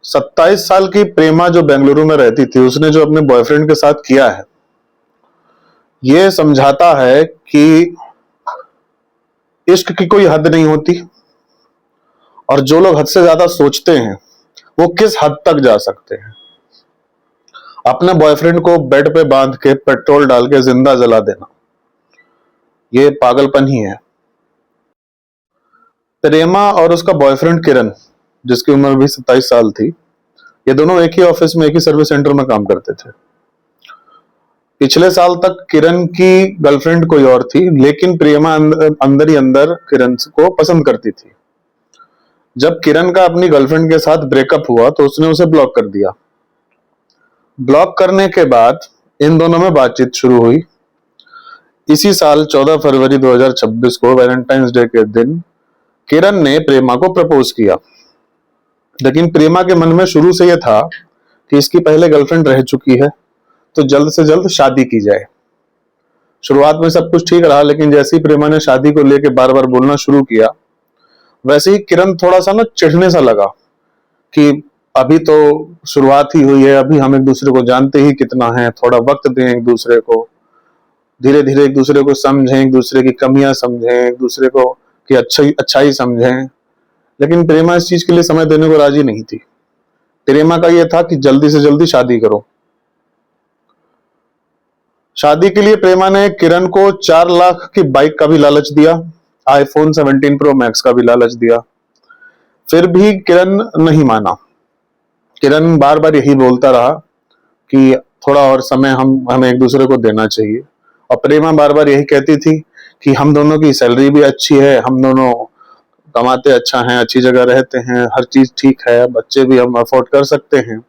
27 साल की प्रेमा जो बेंगलुरु में रहती थी, उसने जो अपने बॉयफ्रेंड के साथ किया है, ये समझाता है कि इश्क की कोई हद नहीं होती और जो लोग हद से ज्यादा सोचते हैं वो किस हद तक जा सकते हैं। अपने बॉयफ्रेंड को बेड पे बांध के पेट्रोल डाल के जिंदा जला देना, ये पागलपन ही है। प्रेमा और उसका बॉयफ्रेंड किरण, जिसकी उम्र भी 27 साल थी, ये दोनों एक ही ऑफिस में, एक ही सर्विस सेंटर में काम करते थे। पिछले साल तक किरण की गर्लफ्रेंड कोई और थी, लेकिन प्रेमा अंदर ही अंदर किरण को पसंद करती थी। जब किरण का अपनी गर्लफ्रेंड के साथ ब्रेकअप हुआ तो उसने उसे ब्लॉक कर दिया। ब्लॉक करने के बाद इन दोनों में बातचीत शुरू हुई। इसी साल 14 फरवरी 2026 को वैलेंटाइंस डे के दिन किरण ने प्रेमा को प्रपोज किया। लेकिन प्रेमा के मन में शुरू से यह था कि इसकी पहले गर्लफ्रेंड रह चुकी है, तो जल्द से जल्द शादी की जाए। शुरुआत में सब कुछ ठीक रहा, लेकिन जैसे ही प्रेमा ने शादी को लेकर बार बार बोलना शुरू किया, वैसे ही किरण थोड़ा सा ना चिढ़ने सा लगा कि अभी तो शुरुआत ही हुई है, अभी हम एक दूसरे को जानते ही कितना है, थोड़ा वक्त दें एक दूसरे को, धीरे धीरे एक दूसरे को समझें, एक दूसरे की कमियां समझें, एक दूसरे को की अच्छाई समझें। लेकिन प्रेमा इस चीज के लिए समय देने को राजी नहीं थी। प्रेमा का यह था कि जल्दी से जल्दी शादी करो। शादी के लिए प्रेमा ने किरण को 4 लाख की बाइक का भी लालच दिया, आईफोन 17 प्रो मैक्स का भी लालच दिया। फिर भी किरण नहीं माना। किरण बार बार यही बोलता रहा कि थोड़ा और समय हमें एक दूसरे को देना चाहिए, और प्रेमा बार बार यही कहती थी कि हम दोनों की सैलरी भी अच्छी है, हम दोनों कमाते अच्छा हैं, अच्छी जगह रहते हैं, हर चीज ठीक है, बच्चे भी हम अफोर्ड कर सकते हैं,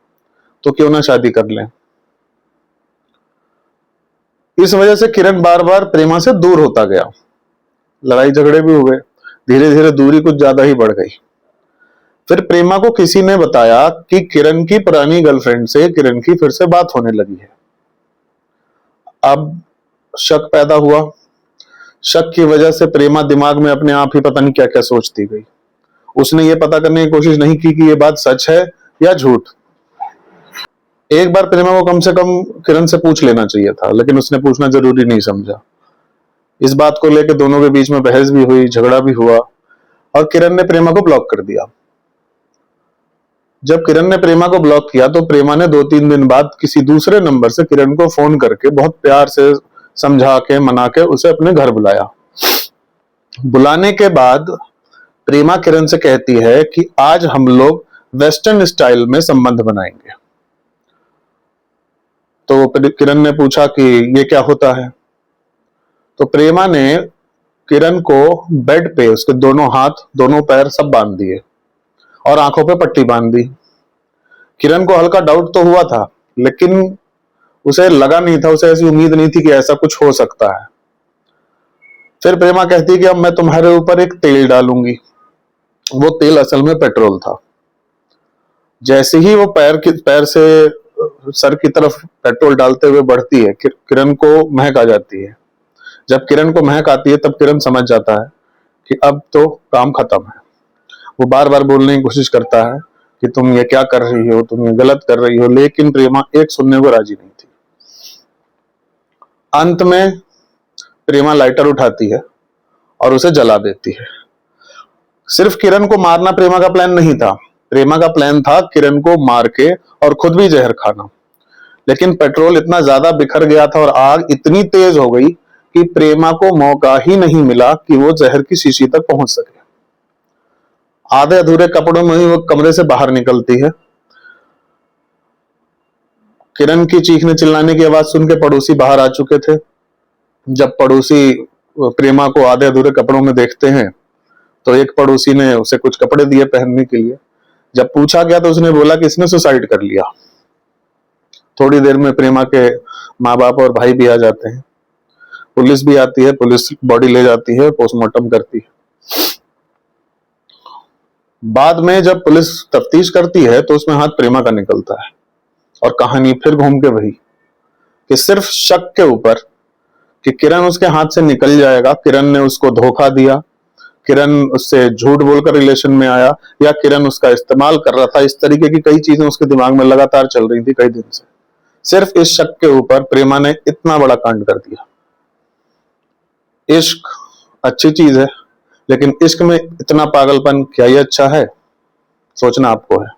तो क्यों ना शादी कर लें। इस वजह से किरण बार बार प्रेमा से दूर होता गया। लड़ाई झगड़े भी हुए, धीरे धीरे दूरी कुछ ज्यादा ही बढ़ गई। फिर प्रेमा को किसी ने बताया कि किरण की पुरानी गर्लफ्रेंड से किरण की फिर से बात होने लगी है। अब शक पैदा हुआ। शक की वजह से प्रेमा दिमाग में अपने आप ही पता नहीं क्या क्या सोचती गई। उसने ये पता करने की कोशिश नहीं की कि ये बात सच है या झूठ। एक बार प्रेमा को कम से कम किरण से पूछ लेना चाहिए था, लेकिन उसने पूछना जरूरी नहीं समझा। इस बात को लेकर दोनों के बीच में बहस भी हुई, झगड़ा भी हुआ, और किरण ने प्रेमा को ब्लॉक कर दिया। जब किरण ने प्रेमा को ब्लॉक किया तो प्रेमा ने 2-3 दिन बाद किसी दूसरे नंबर से किरण को फोन करके बहुत प्यार से समझा के मना के उसे अपने घर बुलाया। बुलाने के बाद प्रेमा किरण से कहती है कि आज हम लोग वेस्टर्न स्टाइल में संबंध बनाएंगे। तो किरण ने पूछा कि ये क्या होता है। तो प्रेमा ने किरण को बेड पे उसके दोनों हाथ, दोनों पैर सब बांध दिए और आंखों पे पट्टी बांध दी। किरण को हल्का डाउट तो हुआ था, लेकिन उसे लगा नहीं था, उसे ऐसी उम्मीद नहीं थी कि ऐसा कुछ हो सकता है। फिर प्रेमा कहती कि अब मैं तुम्हारे ऊपर एक तेल डालूंगी। वो तेल असल में पेट्रोल था। जैसे ही वो पैर से सर की तरफ पेट्रोल डालते हुए बढ़ती है, किरण को महक आ जाती है। जब किरण को महक आती है तब किरण समझ जाता है कि अब तो काम खत्म है। वो बार बार बोलने की कोशिश करता है कि तुम ये क्या कर रही हो, तुम ये गलत कर रही हो, लेकिन प्रेमा एक सुनने को राजी नहीं थी। अंत में प्रेमा लाइटर उठाती है और उसे जला देती है। सिर्फ किरण को मारना प्रेमा का प्लान नहीं था। प्रेमा का प्लान था किरण को मार के और खुद भी जहर खाना। लेकिन पेट्रोल इतना ज्यादा बिखर गया था और आग इतनी तेज हो गई कि प्रेमा को मौका ही नहीं मिला कि वो जहर की शीशी तक पहुंच सके। आधे अधूरे कपड़ों में ही वो कमरे से बाहर निकलती है। किरण की चीखने चिल्लाने की आवाज सुन के पड़ोसी बाहर आ चुके थे। जब पड़ोसी प्रेमा को आधे अधूरे कपड़ों में देखते हैं तो एक पड़ोसी ने उसे कुछ कपड़े दिए पहनने के लिए। जब पूछा गया तो उसने बोला कि इसने सुसाइड कर लिया। थोड़ी देर में प्रेमा के माँ बाप और भाई भी आ जाते हैं। पुलिस भी आती है, पुलिस बॉडी ले जाती है, पोस्टमार्टम करती है। बाद में जब पुलिस तफ्तीश करती है तो उसमें हाथ प्रेमा का निकलता है और कहानी फिर घूम के वही कि सिर्फ शक के ऊपर कि किरण उसके हाथ से निकल जाएगा, किरण ने उसको धोखा दिया, किरण उससे झूठ बोलकर रिलेशन में आया, या किरण उसका इस्तेमाल कर रहा था। इस तरीके की कई चीजें उसके दिमाग में लगातार चल रही थी कई दिन से। सिर्फ इस शक के ऊपर प्रेमा ने इतना बड़ा कांड कर दिया। इश्क अच्छी चीज है, लेकिन इश्क में इतना पागलपन क्या ही अच्छा है, सोचना आपको है।